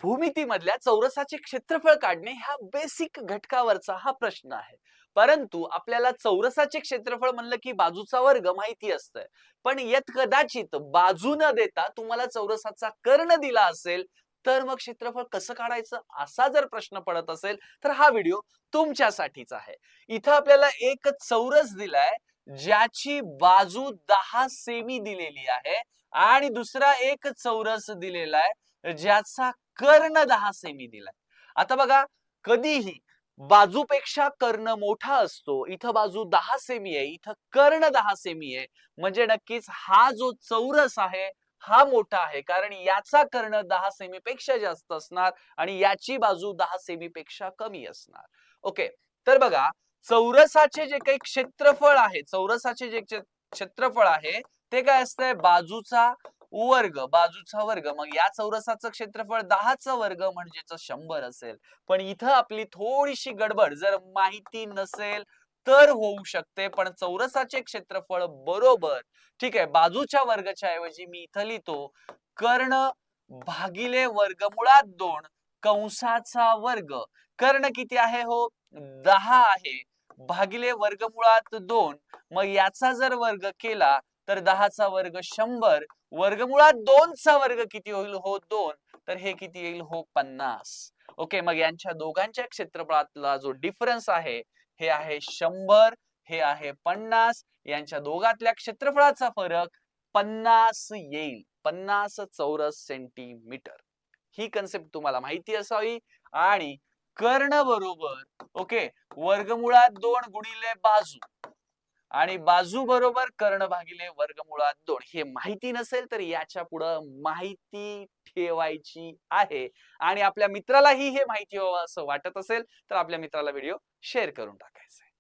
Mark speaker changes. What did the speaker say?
Speaker 1: भूमितीमधल्या चौरसाचे क्षेत्रफळ काढणे ह्या बेसिक घटकावरचा हा प्रश्न आहे. परंतु आपल्याला चौरसाचे क्षेत्रफळ म्हणलं की बाजूचा वर्ग माहिती असतंय. पण यात कदाचित बाजू न देता तुम्हाला चौरसाचा कर्ण दिला असेल, तर मग क्षेत्रफळ कसं काढायचं असा जर प्रश्न पडत असेल, तर हा व्हिडिओ तुमच्यासाठीच आहे. इथं आपल्याला एक चौरस दिलाय, ज्याची बाजू 10 सेमी दिलेली आहे आणि दुसरा एक चौरस दिलेला आहे, ज्याचा कर्ण 10 सेमी दिलाय. आता बघा, कधीही बाजूपेक्षा कर्ण मोठा असतो. इथं बाजू 10 सेमी आहे, इथं कर्ण 10 सेमी आहे. म्हणजे नक्कीच हा जो चौरस आहे, हा मोठा आहे. कारण याचा कर्ण 10 सेमी पेक्षा जास्त असणार आणि याची बाजू 10 सेमी पेक्षा कमी असणार. ओके. तर बघा, चौरसाचे जे काही क्षेत्रफळ आहे, चौरसाचे जे क्षेत्रफळ आहे, ते काय असतंय? बाजूचा वर्ग. मग या चौरसाचं क्षेत्रफळ 10 चा वर्ग म्हणजेच 100 असेल. पण इथं आपली थोडीशी गडबड, जर माहिती नसेल तर होऊ शकते. पण चौरसाचे क्षेत्रफळ बरोबर, ठीक आहे, बाजूच्या वर्गाच्या ऐवजी मी इथं लिहितो कर्ण भागिले वर्गमुळात 2 कंसाचा वर्ग. कर्ण किती आहे हो? 10 आहे. भागिले वर्गमुळात 2. मग याचा जर वर्ग केला तर 10 चा वर्ग 100. वर्गमुळात 2 चा वर्ग किती होईल हो? 2. तर हे किती येईल हो? 50. ओके. मग यांच्या दोघांच्या क्षेत्रफळातला जो डिफरन्स आहे, हे आहे 100, हे आहे 50. यांच्या दोघातल्या क्षेत्रफळाचा फरक 50 येईल. 50 चौरस सेंटीमीटर. ही कन्सेप्ट तुम्हाला माहिती असावी. आणि कर्ण बरोबर, ओके, वर्गमुळात 2 गुणिले बाजू आणि बाजू बरोबर कर्ण भागिले वर्गमुळात 2 हे माहिती नसेल तर याच्या पुढं माहिती ठेवायची आहे. आणि आपल्या मित्रालाही हे माहिती व्हावं असं वाटत असेल तर आपल्या मित्राला व्हिडिओ शेअर करून टाकायचा आहे.